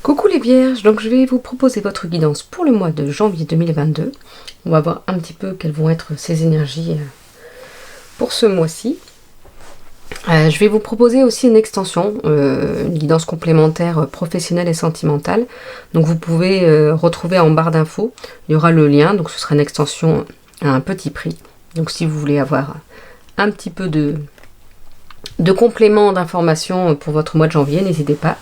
Coucou les vierges, donc je vais vous proposer votre guidance pour le mois de janvier 2022. On va voir un petit peu quelles vont être ces énergies pour ce mois-ci. Je vais vous proposer aussi une extension, une guidance complémentaire professionnelle et sentimentale. Donc vous pouvez retrouver en barre d'infos, il y aura le lien, donc ce sera une extension à un petit prix. Donc si vous voulez avoir un petit peu de complément d'informations pour votre mois de janvier, n'hésitez pas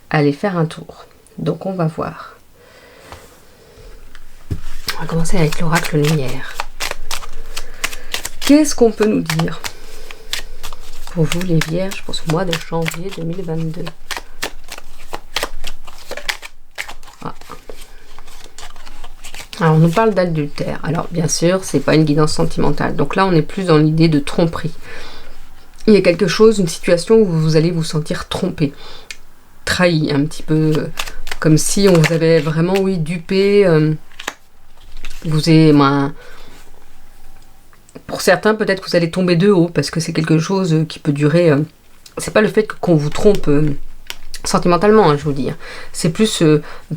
à aller faire un tour. Donc on va voir. On va commencer avec l'oracle lumière. Qu'est-ce qu'on peut nous dire pour vous les vierges pour ce mois de janvier 2022? Alors on nous parle d'adultère. Alors bien sûr, c'est pas une guidance sentimentale. Donc là on est plus dans l'idée de tromperie. Il y a quelque chose, une situation où vous allez vous sentir trompé, trahi un petit peu, comme si on vous avait vraiment, oui, dupé. Vous avez, pour certains, peut-être que vous allez tomber de haut, parce que c'est quelque chose qui peut durer. C'est pas le fait qu'on vous trompe sentimentalement, je vous dis. C'est plus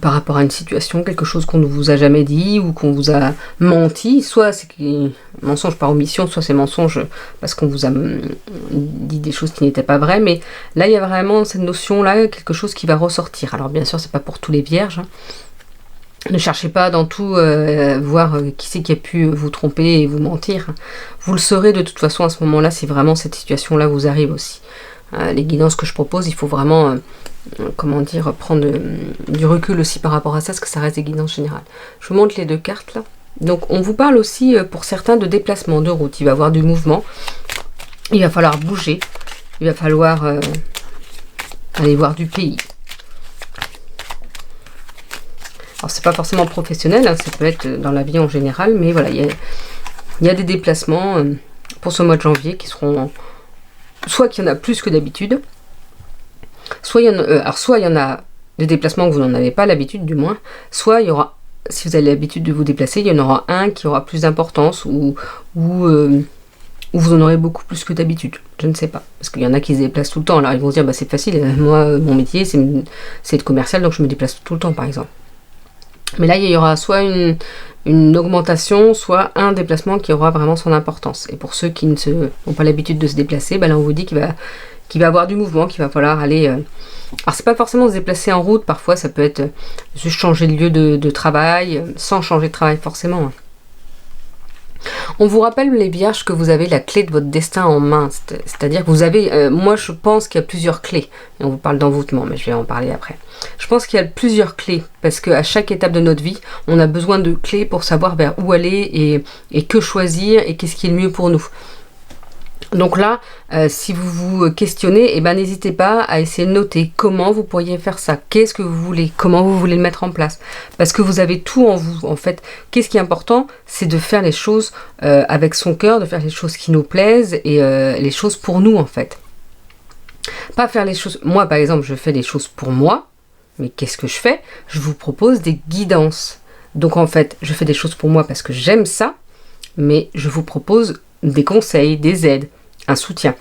par rapport à une situation, quelque chose qu'on ne vous a jamais dit, ou qu'on vous a menti. Soit c'est mensonge par omission, soit c'est mensonge parce qu'on vous a dit des choses qui n'étaient pas vraies. Mais là, il y a vraiment cette notion-là, quelque chose qui va ressortir. Alors bien sûr, c'est pas pour tous les vierges. Ne cherchez pas dans tout voir qui c'est qui a pu vous tromper et vous mentir. Vous le saurez de toute façon à ce moment-là, si vraiment cette situation-là vous arrive aussi. Les guidances que je propose, il faut vraiment, comment dire, prendre du recul aussi par rapport à ça, parce que ça reste des guidances générales. Je vous montre les deux cartes là. Donc on vous parle aussi pour certains de déplacement de route. Il va y avoir du mouvement, il va falloir bouger, il va falloir aller voir du pays. Alors c'est pas forcément professionnel, ça peut être dans la vie en général, mais voilà, il y a des déplacements pour ce mois de janvier qui seront... Soit qu'il y en a plus que d'habitude, soit il y en a des déplacements que vous n'en avez pas l'habitude du moins, soit il y aura, si vous avez l'habitude de vous déplacer, il y en aura un qui aura plus d'importance ou vous en aurez beaucoup plus que d'habitude. Je ne sais pas, parce qu'il y en a qui se déplacent tout le temps, alors ils vont se dire bah, c'est facile, moi mon métier c'est être commercial, donc je me déplace tout le temps par exemple. Mais là, il y aura soit une augmentation, soit un déplacement qui aura vraiment son importance. Et pour ceux qui n'ont pas l'habitude de se déplacer, ben là, on vous dit qu'il va avoir du mouvement, qu'il va falloir aller... Alors, c'est pas forcément se déplacer en route. Parfois, ça peut être juste changer de lieu de travail, sans changer de travail forcément. On vous rappelle, les vierges, que vous avez la clé de votre destin en main. C'est-à-dire que vous avez... moi, je pense qu'il y a plusieurs clés. Et on vous parle d'envoûtement, mais je vais en parler après. Je pense qu'il y a plusieurs clés, parce qu'à chaque étape de notre vie, on a besoin de clés pour savoir vers où aller et que choisir et qu'est-ce qui est le mieux pour nous. Donc là, si vous vous questionnez, eh ben, n'hésitez pas à essayer de noter comment vous pourriez faire ça, qu'est-ce que vous voulez, comment vous voulez le mettre en place. Parce que vous avez tout en vous, en fait. Qu'est-ce qui est important, c'est de faire les choses avec son cœur, de faire les choses qui nous plaisent et les choses pour nous, en fait. Pas faire les choses... Moi, par exemple, je fais des choses pour moi, mais qu'est-ce que je fais? Je vous propose des guidances. Donc, en fait, je fais des choses pour moi parce que j'aime ça, mais je vous propose des conseils, des aides, un soutien.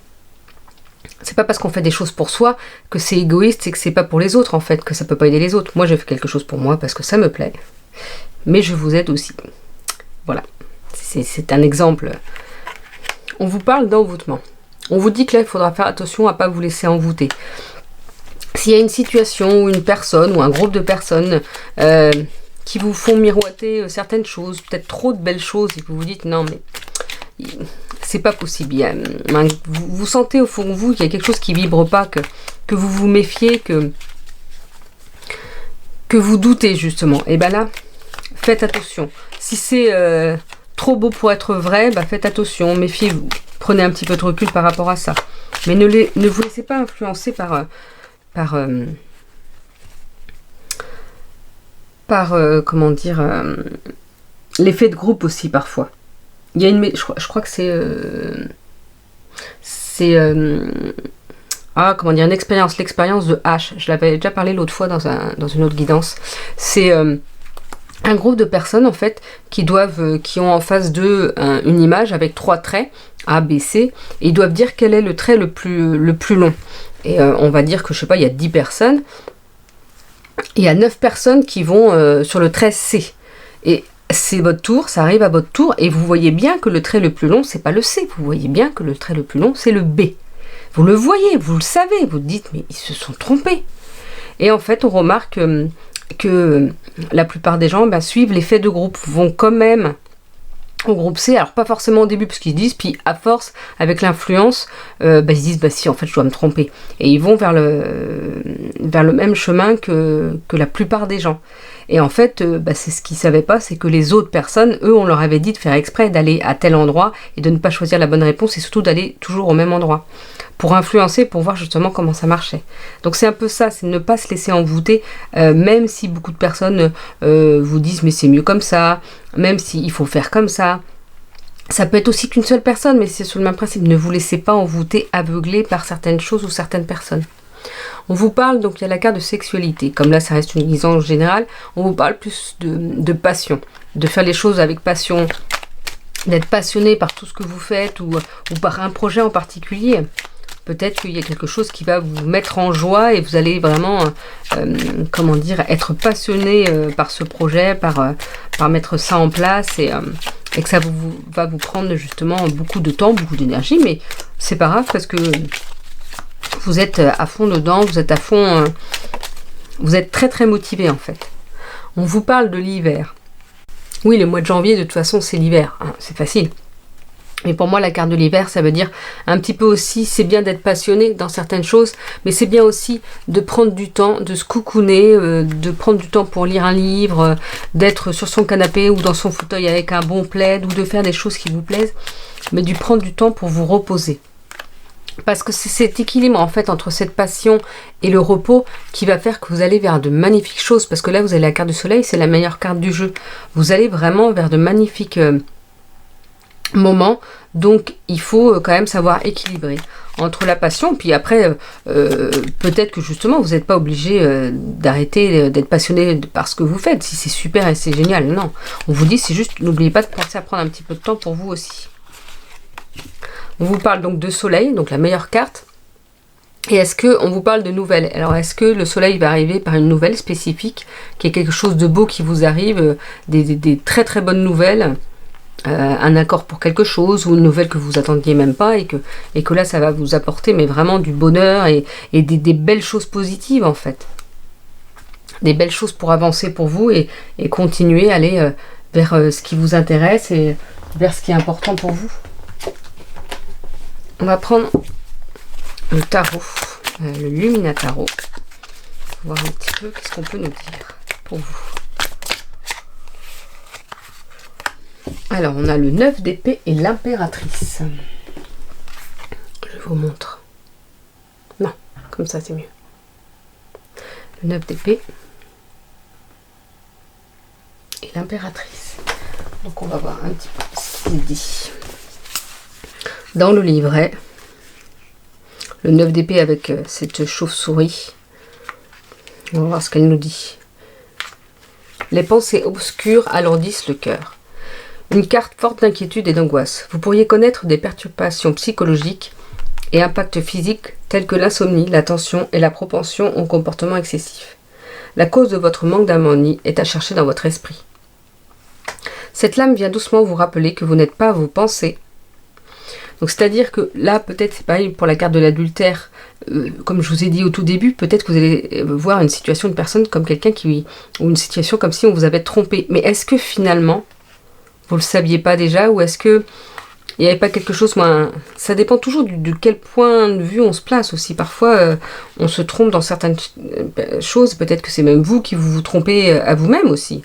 C'est pas parce qu'on fait des choses pour soi que c'est égoïste et que c'est pas pour les autres en fait, que ça peut pas aider les autres. Moi je fais quelque chose pour moi parce que ça me plaît, mais je vous aide aussi. Voilà, c'est un exemple. On vous parle d'envoûtement. On vous dit que là il faudra faire attention à pas vous laisser envoûter. S'il y a une situation ou une personne ou un groupe de personnes qui vous font miroiter certaines choses, peut-être trop de belles choses et que vous vous dites non mais c'est pas possible. Vous sentez au fond de vous qu'il y a quelque chose qui vibre pas, que vous vous méfiez, que vous doutez justement. Et ben là, faites attention. Si c'est trop beau pour être vrai, bah faites attention, méfiez-vous. Prenez un petit peu de recul par rapport à ça. Mais ne vous laissez pas influencer par comment dire, l'effet de groupe aussi parfois. Il y a je crois que c'est comment dire, l'expérience de H. Je l'avais déjà parlé l'autre fois dans une autre guidance. C'est un groupe de personnes en fait qui ont en face d'eux une image avec 3 traits A, B, C, et ils doivent dire quel est le trait le plus long. Et on va dire que je sais pas, il y a 10 personnes. il y a 9 personnes qui vont sur le trait C. Et c'est votre tour, ça arrive à votre tour, et vous voyez bien que le trait le plus long, c'est pas le C. Vous voyez bien que le trait le plus long, c'est le B. Vous le voyez, vous le savez, vous dites, mais ils se sont trompés. Et en fait, on remarque que la plupart des gens suivent l'effet de groupe, vont quand même au groupe C, alors pas forcément au début parce qu'ils se disent, puis à force, avec l'influence, ils se disent, si, en fait, je dois me tromper. Et ils vont vers le même chemin que la plupart des gens. Et en fait, c'est ce qu'ils ne savaient pas, c'est que les autres personnes, eux, on leur avait dit de faire exprès d'aller à tel endroit et de ne pas choisir la bonne réponse et surtout d'aller toujours au même endroit pour influencer, pour voir justement comment ça marchait. Donc c'est un peu ça, c'est ne pas se laisser envoûter, même si beaucoup de personnes vous disent mais c'est mieux comme ça, même s'il faut faire comme ça. Ça peut être aussi qu'une seule personne, mais c'est sur le même principe. Ne vous laissez pas envoûter, aveugler par certaines choses ou certaines personnes. On vous parle, donc il y a la carte de sexualité, comme là ça reste une guisance générale, on vous parle plus de passion, de faire les choses avec passion, d'être passionné par tout ce que vous faites ou par un projet en particulier. Peut-être qu'il y a quelque chose qui va vous mettre en joie et vous allez vraiment, être passionné par ce projet, par mettre ça en place et que ça va vous prendre justement beaucoup de temps, beaucoup d'énergie, mais c'est pas grave parce que vous êtes à fond dedans, vous êtes à fond, vous êtes très très motivé en fait. On vous parle de l'hiver. Oui, le mois de janvier, de toute façon, c'est l'hiver, hein, c'est facile. Mais pour moi, la carte de l'hiver, ça veut dire un petit peu aussi, c'est bien d'être passionné dans certaines choses, mais c'est bien aussi de prendre du temps, de se coucouner, de prendre du temps pour lire un livre, d'être sur son canapé ou dans son fauteuil avec un bon plaid, ou de faire des choses qui vous plaisent, mais de prendre du temps pour vous reposer. Parce que c'est cet équilibre en fait entre cette passion et le repos qui va faire que vous allez vers de magnifiques choses. Parce que là vous avez la carte du soleil, c'est la meilleure carte du jeu. Vous allez vraiment vers de magnifiques moments. Donc il faut quand même savoir équilibrer entre la passion. Puis après peut-être que justement vous n'êtes pas obligé d'arrêter d'être passionné par ce que vous faites. Si c'est super et c'est génial, non. On vous dit c'est juste n'oubliez pas de penser à prendre un petit peu de temps pour vous aussi. On vous parle donc de soleil, donc la meilleure carte. Et est-ce qu'on vous parle de nouvelles? Alors est-ce que le soleil va arriver par une nouvelle spécifique, qui est quelque chose de beau qui vous arrive, des très très bonnes nouvelles, un accord pour quelque chose, ou une nouvelle que vous attendiez même pas, et que là ça va vous apporter mais vraiment du bonheur et des belles choses positives en fait. Des belles choses pour avancer pour vous et continuer à aller vers ce qui vous intéresse et vers ce qui est important pour vous. On va prendre le tarot, le Lumina Tarot, pour voir un petit peu qu'est-ce qu'on peut nous dire pour vous. Alors, on a le 9 d'épée et l'impératrice. Je vous montre. Non, comme ça c'est mieux. Le 9 d'épée et l'impératrice. Donc on va voir un petit peu ce qu'il dit. Dans le livret, le 9 d'épée avec cette chauve-souris, on va voir ce qu'elle nous dit. Les pensées obscures alourdissent le cœur. Une carte forte d'inquiétude et d'angoisse. Vous pourriez connaître des perturbations psychologiques et impacts physiques tels que l'insomnie, la tension et la propension au comportement excessif. La cause de votre manque d'harmonie est à chercher dans votre esprit. Cette lame vient doucement vous rappeler que vous n'êtes pas vos pensées. Donc c'est-à-dire que là, peut-être c'est pareil pour la carte de l'adultère, comme je vous ai dit au tout début, peut-être que vous allez voir une situation de personne comme quelqu'un ou une situation comme si on vous avait trompé. Mais est-ce que finalement, vous ne le saviez pas déjà, ou est-ce que il n'y avait pas quelque chose, ça dépend toujours de quel point de vue on se place aussi. Parfois, on se trompe dans certaines choses, peut-être que c'est même vous qui vous trompez à vous-même aussi.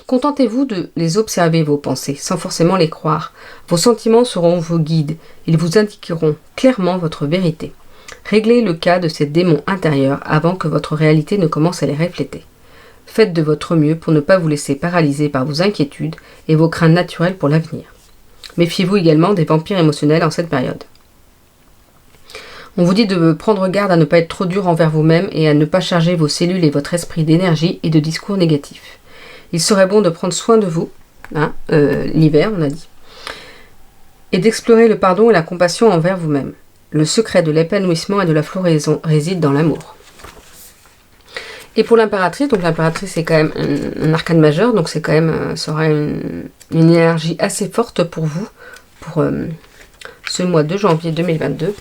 Contentez-vous de les observer, vos pensées, sans forcément les croire. Vos sentiments seront vos guides. Ils vous indiqueront clairement votre vérité. Réglez le cas de ces démons intérieurs avant que votre réalité ne commence à les refléter. Faites de votre mieux pour ne pas vous laisser paralyser par vos inquiétudes et vos craintes naturelles pour l'avenir. Méfiez-vous également des vampires émotionnels en cette période. On vous dit de prendre garde à ne pas être trop dur envers vous-même et à ne pas charger vos cellules et votre esprit d'énergie et de discours négatifs. Il serait bon de prendre soin de vous, l'hiver on a dit, et d'explorer le pardon et la compassion envers vous-même. Le secret de l'épanouissement et de la floraison réside dans l'amour. Et pour l'impératrice, donc l'impératrice c'est quand même un arcane majeur, donc c'est quand même, ça aura une énergie assez forte pour vous, pour ce mois de janvier 2022.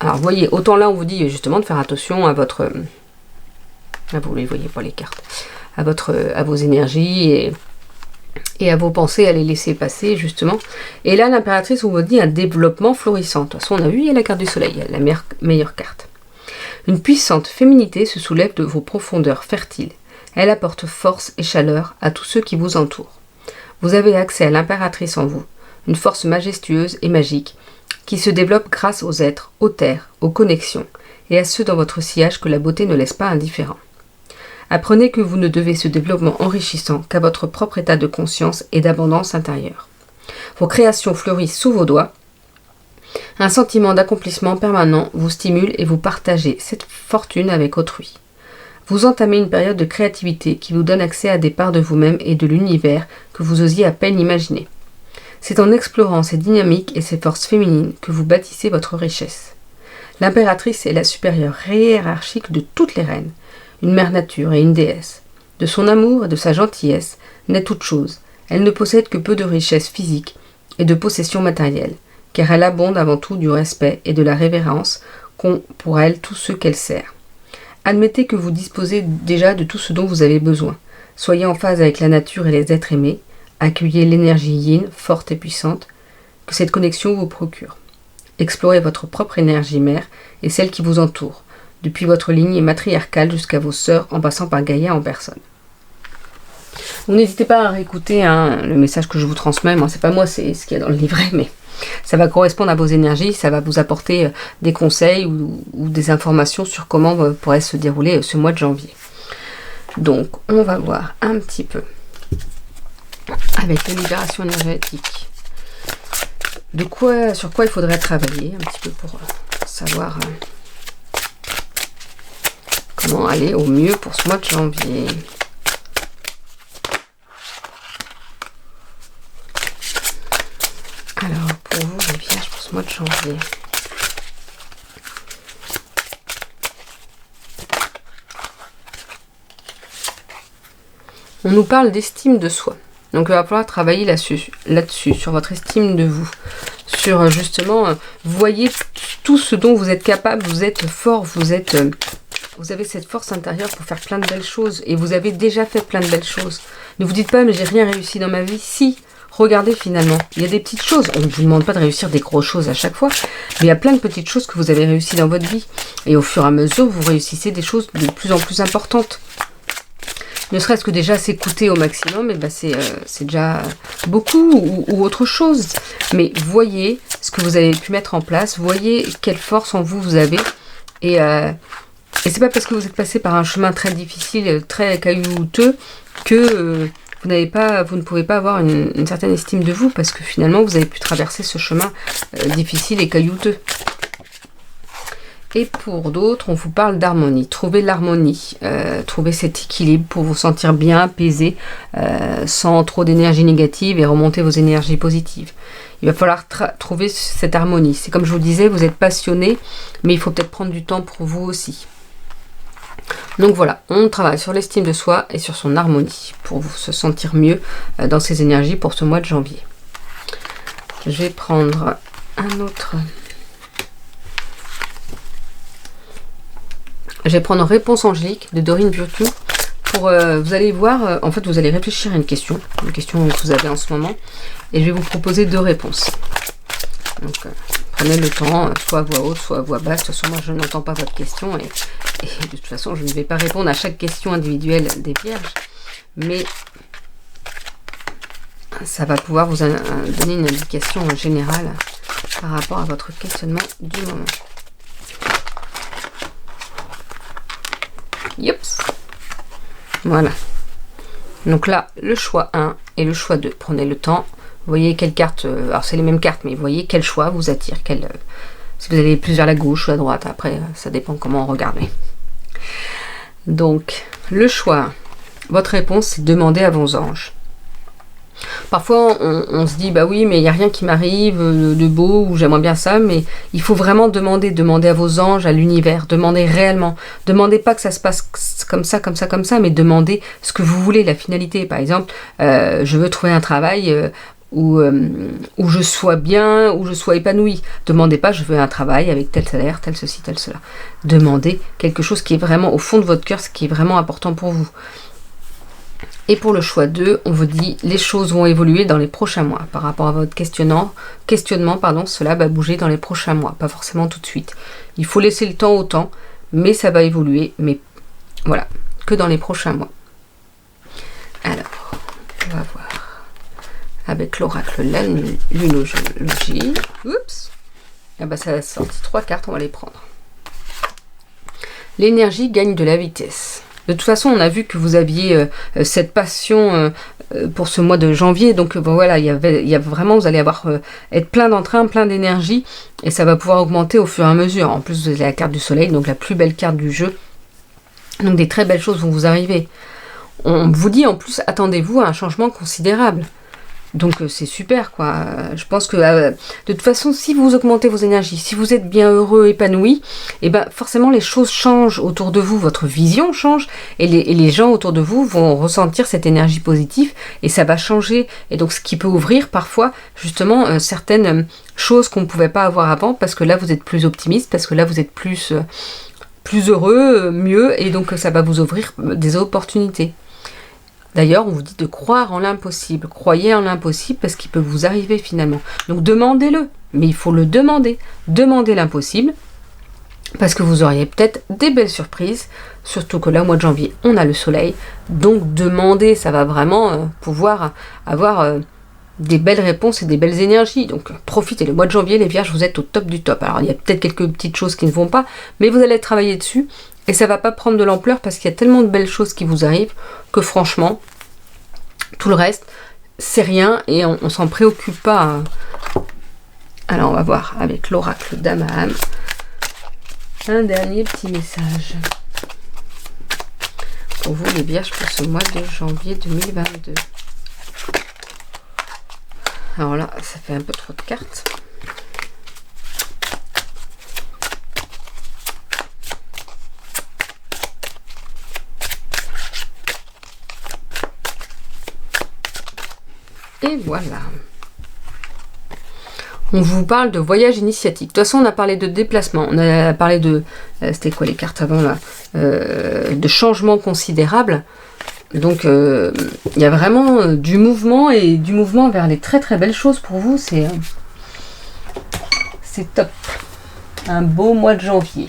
Alors vous voyez, autant là on vous dit justement de faire attention à votre, vous les voyez pas les cartes, à vos énergies et à vos pensées, à les laisser passer justement. Et là l'impératrice on vous dit un développement florissant. De toute façon on a vu, il y a la carte du soleil, la meilleure carte. Une puissante féminité se soulève de vos profondeurs fertiles. Elle apporte force et chaleur à tous ceux qui vous entourent. Vous avez accès à l'impératrice en vous, une force majestueuse et magique qui se développe grâce aux êtres, aux terres, aux connexions et à ceux dans votre sillage que la beauté ne laisse pas indifférents. Apprenez que vous ne devez ce développement enrichissant qu'à votre propre état de conscience et d'abondance intérieure. Vos créations fleurissent sous vos doigts. Un sentiment d'accomplissement permanent vous stimule et vous partagez cette fortune avec autrui. Vous entamez une période de créativité qui vous donne accès à des parts de vous-même et de l'univers que vous osiez à peine imaginer. C'est en explorant ces dynamiques et ces forces féminines que vous bâtissez votre richesse. L'impératrice est la supérieure hiérarchique de toutes les reines, une mère nature et une déesse. De son amour et de sa gentillesse naît toute chose. Elle ne possède que peu de richesses physiques et de possessions matérielles, car elle abonde avant tout du respect et de la révérence qu'ont pour elle tous ceux qu'elle sert. Admettez que vous disposez déjà de tout ce dont vous avez besoin. Soyez en phase avec la nature et les êtres aimés. Accueillez l'énergie yin, forte et puissante, que cette connexion vous procure. Explorez votre propre énergie mère et celle qui vous entoure, depuis votre lignée matriarcale jusqu'à vos sœurs en passant par Gaïa en personne. Donc n'hésitez pas à réécouter le message que je vous transmets. Moi, c'est pas moi, c'est ce qu'il y a dans le livret, mais ça va correspondre à vos énergies, ça va vous apporter des conseils ou des informations sur comment pourrait se dérouler ce mois de janvier. Donc, on va voir un petit peu avec la libération énergétique sur quoi il faudrait travailler un petit peu pour savoir comment aller au mieux pour ce mois de janvier. Alors, pour vous, les vierges, pour ce mois de janvier. On nous parle d'estime de soi. Donc, il va falloir travailler là-dessus, sur votre estime de vous. Sur, justement, voyez tout ce dont vous êtes capable, vous êtes fort, vous avez cette force intérieure pour faire plein de belles choses. Et vous avez déjà fait plein de belles choses. Ne vous dites pas, mais j'ai rien réussi dans ma vie. Si! Regardez finalement, il y a des petites choses. On ne vous demande pas de réussir des grosses choses à chaque fois, mais il y a plein de petites choses que vous avez réussi dans votre vie. Et au fur et à mesure, vous réussissez des choses de plus en plus importantes. Ne serait-ce que déjà s'écouter au maximum, et ben c'est déjà beaucoup ou autre chose. Mais voyez ce que vous avez pu mettre en place, voyez quelle force en vous avez. Et c'est pas parce que vous êtes passé par un chemin très difficile, très caillouteux, que vous ne pouvez pas avoir une certaine estime de vous, parce que finalement vous avez pu traverser ce chemin difficile et caillouteux. Et pour d'autres, on vous parle d'harmonie. Trouvez l'harmonie, trouvez cet équilibre pour vous sentir bien, apaisé, sans trop d'énergie négative et remonter vos énergies positives. Il va falloir trouver cette harmonie. C'est comme je vous disais, vous êtes passionné, mais il faut peut-être prendre du temps pour vous aussi. Donc voilà, on travaille sur l'estime de soi et sur son harmonie pour vous se sentir mieux dans ses énergies pour ce mois de janvier. Je vais prendre un autre. Je vais prendre Réponse angélique de Dorine Virtue. Vous allez voir, en fait vous allez réfléchir à une question que vous avez en ce moment, et je vais vous proposer 2 réponses. Donc prenez le temps, soit à voix haute, soit à voix basse. De toute façon, moi je n'entends pas votre question, et de toute façon je ne vais pas répondre à chaque question individuelle des vierges, mais ça va pouvoir vous donner une indication générale par rapport à votre questionnement du moment. Yops. Voilà. Donc là, le choix 1 et le choix 2. Prenez le temps. Voyez quelle carte. Alors c'est les mêmes cartes, mais voyez quel choix vous attire. Si vous allez plus vers la gauche ou la droite. Après, ça dépend comment regarder. Donc, le choix 1. Votre réponse, c'est demander à vos anges. Parfois, on se dit, bah oui, mais il n'y a rien qui m'arrive de beau, ou j'aimerais bien ça, mais il faut vraiment demander à vos anges, à l'univers, demandez réellement. Demandez pas que ça se passe comme ça, comme ça, comme ça, mais demandez ce que vous voulez, la finalité. Par exemple, je veux trouver un travail où je sois bien, où je sois épanouie. Demandez pas, je veux un travail avec tel salaire, tel ceci, tel cela. Demandez quelque chose qui est vraiment au fond de votre cœur, ce qui est vraiment important pour vous. Et pour le choix 2, on vous dit les choses vont évoluer dans les prochains mois. Par rapport à votre questionnement, cela va bouger dans les prochains mois, pas forcément tout de suite. Il faut laisser le temps au temps, mais ça va évoluer, mais voilà, que dans les prochains mois. Alors, on va voir avec l'oracle la lunologie. Oups, ah bah ça a sorti 3 cartes, on va les prendre. L'énergie gagne de la vitesse. De toute façon, on a vu que vous aviez cette passion pour ce mois de janvier. Donc bon, voilà, il y a vraiment, vous allez être plein d'entrain, plein d'énergie. Et ça va pouvoir augmenter au fur et à mesure. En plus, vous avez la carte du soleil, donc la plus belle carte du jeu. Donc des très belles choses vont vous arriver. On vous dit en plus, attendez-vous à un changement considérable. Donc c'est super quoi. Je pense que de toute façon, si vous augmentez vos énergies, si vous êtes bien heureux, épanoui, et ben forcément les choses changent autour de vous, votre vision change, et les gens autour de vous vont ressentir cette énergie positive, et ça va changer. Et donc ce qui peut ouvrir parfois justement certaines choses qu'on ne pouvait pas avoir avant, parce que là vous êtes plus optimiste, parce que là vous êtes plus heureux, mieux, et donc ça va vous ouvrir des opportunités. D'ailleurs, on vous dit de croire en l'impossible. Croyez en l'impossible parce qu'il peut vous arriver finalement. Donc demandez-le, mais il faut le demander. Demandez l'impossible parce que vous auriez peut-être des belles surprises. Surtout que là, au mois de janvier, on a le soleil. Donc demandez, ça va vraiment pouvoir avoir des belles réponses et des belles énergies. Donc profitez. Le mois de janvier, les vierges, vous êtes au top du top. Alors il y a peut-être quelques petites choses qui ne vont pas, mais vous allez travailler dessus. Et ça va pas prendre de l'ampleur parce qu'il y a tellement de belles choses qui vous arrivent que franchement, tout le reste, c'est rien et on s'en préoccupe pas. Hein. Alors on va voir avec l'oracle d'Amahan. Un dernier petit message. Pour vous les vierges pour ce mois de janvier 2022. Alors là, ça fait un peu trop de cartes. Et voilà. On vous parle de voyage initiatique. De toute façon, on a parlé de déplacement. On a parlé de... C'était quoi les cartes avant là de changement considérable. Donc, il y a vraiment du mouvement et du mouvement vers les très très belles choses pour vous. C'est top. Un beau mois de janvier.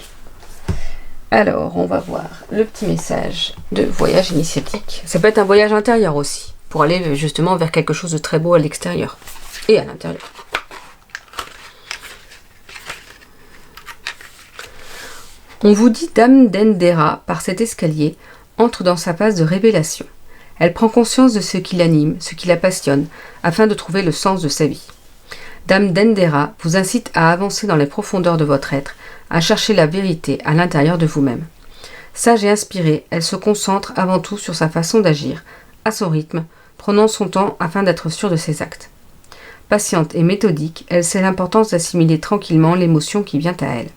Alors, on va voir le petit message de voyage initiatique. Ça peut être un voyage intérieur aussi. Pour aller justement vers quelque chose de très beau à l'extérieur et à l'intérieur. On vous dit Dame d'Endera, par cet escalier, entre dans sa phase de révélation. Elle prend conscience de ce qui l'anime, ce qui la passionne, afin de trouver le sens de sa vie. Dame d'Endera vous incite à avancer dans les profondeurs de votre être, à chercher la vérité à l'intérieur de vous-même. Sage et inspirée, elle se concentre avant tout sur sa façon d'agir, à son rythme, prenant son temps afin d'être sûre de ses actes. Patiente et méthodique, elle sait l'importance d'assimiler tranquillement l'émotion qui vient à elle.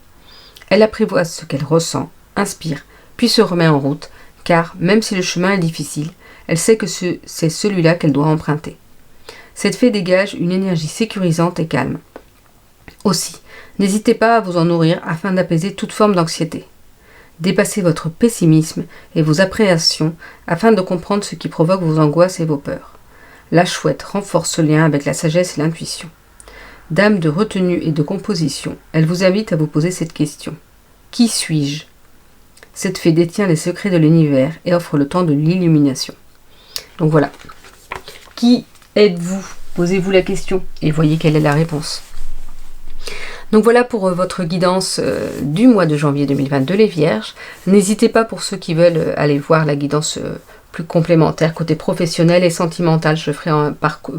Elle apprivoise ce qu'elle ressent, inspire, puis se remet en route, car, même si le chemin est difficile, elle sait que c'est celui-là qu'elle doit emprunter. Cette fée dégage une énergie sécurisante et calme. Aussi, n'hésitez pas à vous en nourrir afin d'apaiser toute forme d'anxiété. Dépassez votre pessimisme et vos appréhensions afin de comprendre ce qui provoque vos angoisses et vos peurs. La chouette renforce ce lien avec la sagesse et l'intuition. Dame de retenue et de composition, elle vous invite à vous poser cette question. Qui suis-je ? Cette fée détient les secrets de l'univers et offre le temps de l'illumination. Donc voilà. Qui êtes-vous ? Posez-vous la question et voyez quelle est la réponse. Donc voilà pour votre guidance du mois de janvier 2022 les vierges. N'hésitez pas pour ceux qui veulent aller voir la guidance plus complémentaire côté professionnel et sentimental. Je ferai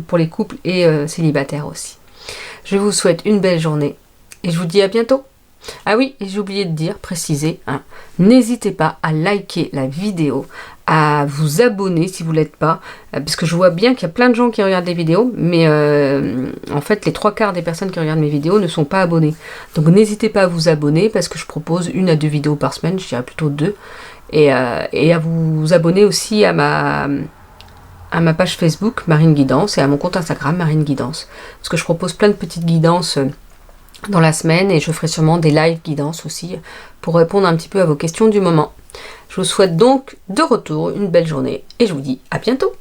pour les couples et célibataires aussi. Je vous souhaite une belle journée et je vous dis à bientôt. Ah oui, et j'ai oublié de dire, préciser, hein, n'hésitez pas à liker la vidéo, à vous abonner si vous ne l'êtes pas, parce que je vois bien qu'il y a plein de gens qui regardent les vidéos, mais en fait les 3/4 des personnes qui regardent mes vidéos ne sont pas abonnées. Donc n'hésitez pas à vous abonner, parce que je propose 1 à 2 vidéos par semaine, je dirais plutôt 2, et à vous abonner aussi à ma page Facebook Marine Guidance et à mon compte Instagram Marine Guidance, parce que je propose plein de petites guidances dans la semaine, et je ferai sûrement des live guidance aussi pour répondre un petit peu à vos questions du moment. Je vous souhaite donc de retour une belle journée et je vous dis à bientôt.